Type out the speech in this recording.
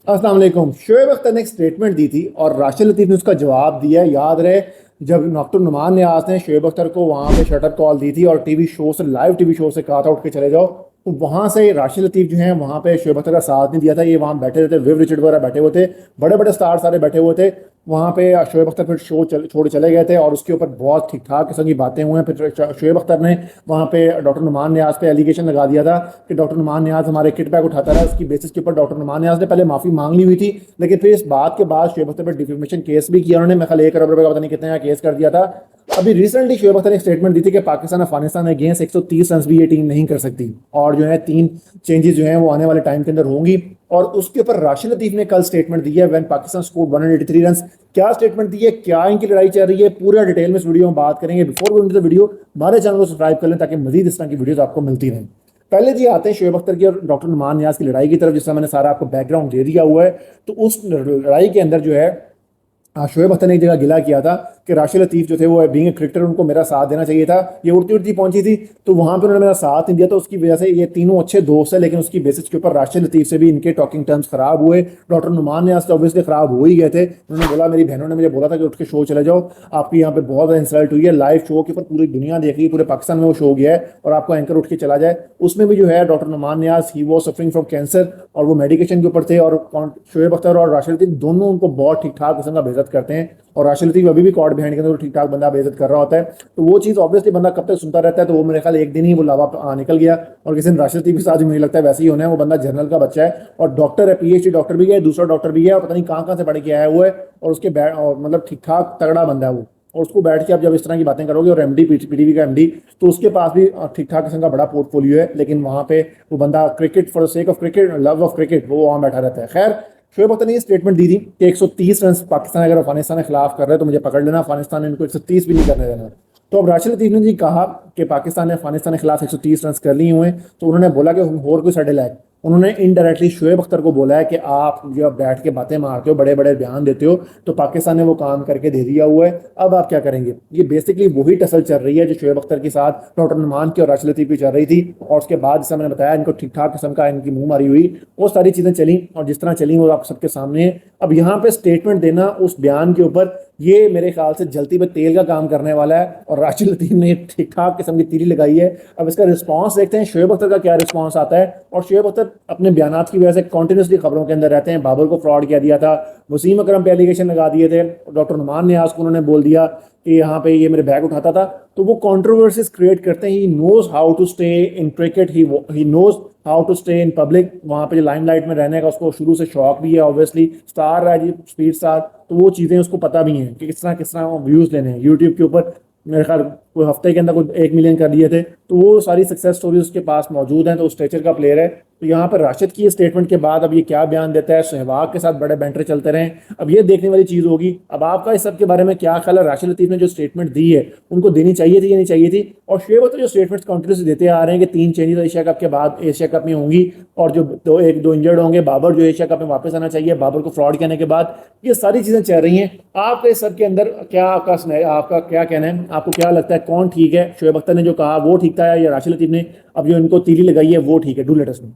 अस्सलाम वालेकुम। शोएब अख्तर ने एक स्टेटमेंट दी थी और राशिद लतीफ़ ने उसका जवाब दिया है। याद रहे जब डॉक्टर नुमान नियाज़ ने शोएब अख्तर को वहाँ पे शटर कॉल दी थी और टीवी शो से, लाइव टीवी शो से कहा था उठ के चले जाओ, तो वहाँ से राशिद लतीफ़ जो है वहाँ पे शोएब अख्तर का साथ नहीं दिया था। ये वहाँ बैठे रहते, विव रिचर्ड वगैरह बैठे हुए थे, बड़े बड़े स्टार सारे बैठे हुए थे वहाँ पे। शोएब अख्तर फिर छोड़ चले गए थे और उसके ऊपर बहुत ठीक ठाक किस्म की बातें हुई हैं। फिर शोएब अख्तर ने वहाँ पे डॉक्टर नुमान नियाज़ पे एलिगेशन लगा दिया था कि डॉक्टर नुमान नियाज़ हमारे किट बैग उठाता रहा। उसकी बेसिस के ऊपर डॉक्टर नुमान नियाज़ ने पहले माफ़ी मांग ली हुई थी, लेकिन फिर इस बात के बाद शोएब अख्तर पर डिफेमेशन केस भी किया उन्होंने। मैं ख्याल 1 करोड़ रुपए का पता नहीं कितने का केस कर दिया था। अभी रिसेंटली शोएब अख्तर ने एक स्टेटमेंट दी थी कि पाकिस्तान अफगानिस्तान अगेंस्ट 130 रन भी ये टीम नहीं कर सकती और जो है 3 चेंजेस जो हैं वो आने वाले टाइम के अंदर होंगी। और उसके ऊपर राशिद लतीफ ने कल स्टेटमेंट दी है, व्हेन पाकिस्तान स्कोर्ड 183 रन। क्या स्टेटमेंट दी है, क्या इनकी लड़ाई चल रही है, पूरा डिटेल में इस वीडियो में बात करेंगे। Before going to the video, हमारे चैनल को सब्सक्राइब कर लें ताकि मजीद इस तरह की वीडियोस आपको मिलती रहें। पहले जी आते हैं शोएब अख्तर की और डॉक्टर नुमान नियाज़ की लड़ाई की तरफ, जिसमें मैंने सारा आपको बैकग्राउंड दे दिया हुआ है। तो उस लड़ाई के अंदर जो है शोएब अख्तर ने एक जगह गिला किया था कि राशिद लतीफ़ जो थे वो बीइंग ए क्रिकेटर उनको मेरा साथ देना चाहिए था। ये उड़ती उड़ती पहुंची थी तो वहां पे उन्होंने मेरा साथ नहीं दिया, तो उसकी वजह से ये तीनों अच्छे दोस्त हैं, लेकिन उसकी बेसिस के ऊपर राशिद लतीफ़ से भी इनके टॉकिंग टर्म्स खराब हुए। डॉक्टर नुमान ने आज तो ऑब्वियसली खराब हो ही गए थे। उन्होंने बोला, मेरी बहनों ने मुझे बोला था कि उठ के शो चले जाओ, आपकी यहाँ पे बहुत ज़्यादा इंसल्ट हुई है। लाइव शो के ऊपर पूरी दुनिया देख रही है, पूरे पाकिस्तान में वो शो गया है और आपको एंकर उठ के चला जाए। उसमें भी जो है doctor Numan Niaz he was suffering from cancer और वो मेडिकेशन के ऊपर थे, और शोएब अख्तर और राशिद लतीफ़ दोनों उनको बहुत ठीक ठाक किस्म का बेइज्जत करते हैं। और राशिद लतीफ़ अभी भी कॉर्ड बिहाइंड के अंदर ठीक ठाक बंदा बेइज्जत कर रहा होता है। तो वो चीज़ ऑब्वियसली बंदा कब तक सुनता रहता है। तो वो मेरे ख्याल एक दिन ही वो लावा निकल गया और किसी दिन राशिद लतीफ़ के साथ मुझे लगता है वैसे ही होना है। वो बंदा जनरल का बच्चा है और डॉक्टर है, पीएचडी डॉक्टर भी है, दूसरा डॉक्टर भी है और पता नहीं कहाँ से पढ़ के आया हुआ है। और उसके मतलब ठीक ठाक तगड़ा बंदा है वो। और उसको बैठ के आप जब इस तरह की बातें करोगे, और एमडी पीटीवी का एमडी, तो उसके पास भी ठीक ठाक किस्म का बड़ा पोर्टफोलियो है, लेकिन वहाँ पे वो बंदा cricket for the sake of cricket, love of cricket, वो वहाँ बैठा रहता है। खैर, शोएब अख्तर ने ये स्टेटमेंट दी थी कि 130 रन पाकिस्तान अगर अफगानिस्तान के खिलाफ कर रहे हैं तो मुझे पकड़ लेना, अफगानिस्तान ने इनको 130 भी नहीं करने देना। तो अब राशिद लतीफ़ ने जी कहा कि पाकिस्तान ने अफगानिस्तान के खिलाफ 130 रन कर लिए हुए हैं, तो उन्होंने बोला कि हम और कोई साढ़े लाख। उन्होंने इनडायरेक्टली शोएब अख्तर को बोला है कि आप जो बैठ के बातें मारते हो, बड़े बड़े बयान देते हो, तो पाकिस्तान ने वो काम करके दे दिया हुआ है, अब आप क्या करेंगे। ये बेसिकली वही टसल चल रही है जो शोएब अख्तर के साथ डॉक्टर नुमान की और राशिद लतीफ़ की चल रही थी। और उसके बाद जैसा मैंने बताया, इनको ठीक ठाक किस्म का इनकी मुंह मारी हुई वो सारी चीज़ें चली, और जिस तरह चली वो आप सबके सामने है। अब यहाँ पे स्टेटमेंट देना उस बयान के ऊपर, ये मेरे ख्याल से जलती पे तेल का काम करने वाला है और राशिद लतीफ़ ने ठीक ठाक किस्म की तीरी लगाई है। अब इसका रिस्पांस देखते हैं शोएब अख्तर का क्या रिस्पांस आता है। और शोएब अख्तर अपने बयानात की वजह से कॉन्टिन्यूसली खबरों के अंदर रहते हैं। बाबर को फ्रॉड किया दिया था, वसीम अकरम पे एलिगेशन लगा दिए थे, डॉक्टर नुमान नियाज़ को उन्होंने बोल दिया कि यहाँ पे ये मेरे बैग उठाता था। तो वो कंट्रोवर्सीज क्रिएट करते हैं। He knows how to stay in cricket, he knows how to stay in public. वहाँ पे जो लाइमलाइट में रहने का उसको शुरू से शौक भी है, ऑब्वियसली स्टार रहा है जी, स्पीड स्टार, तो वो चीज़ें उसको पता भी हैं कि किस तरह व्यूज़ लेने हैं। यूट्यूब के ऊपर मेरे ख्याल कोई हफ्ते के अंदर कोई 1 मिलियन कर लिए थे, तो वो सारी सक्सेस स्टोरीज उसके पास मौजूद हैं। तो उस स्टेचर का प्लेयर है। तो यहाँ पर राशिद की स्टेटमेंट के बाद अब ये क्या बयान देता है। सहवाग के साथ बड़े बैंटर चलते रहें, अब ये देखने वाली चीज़ होगी। अब आपका इस सब के बारे में क्या ख्याल है। राशिद लतीफ़ ने जो स्टेटमेंट दी है उनको देनी चाहिए थी या नहीं चाहिए थी। और शोएब अख्तर जो स्टेटमेंट्स कंटिन्यूसली देते आ रहे हैं कि 3 चेंजेस एशिया कप के बाद एशिया कप में होंगी और जो एक दो इंजर्ड होंगे, बाबर जो एशिया कप में वापस आना चाहिए, बाबर को फ्रॉड करने के बाद, ये सारी चीज़ें चल रही हैं। आपके इस सब के अंदर क्या आपका क्या कहना है, आपको क्या लगता है कौन ठीक है। शोएब अख्तर ने जो कहा वो ठीक था या राशिद लतीफ़ ने अब जो इनको तीली लगाई है वो ठीक है। Do let us know.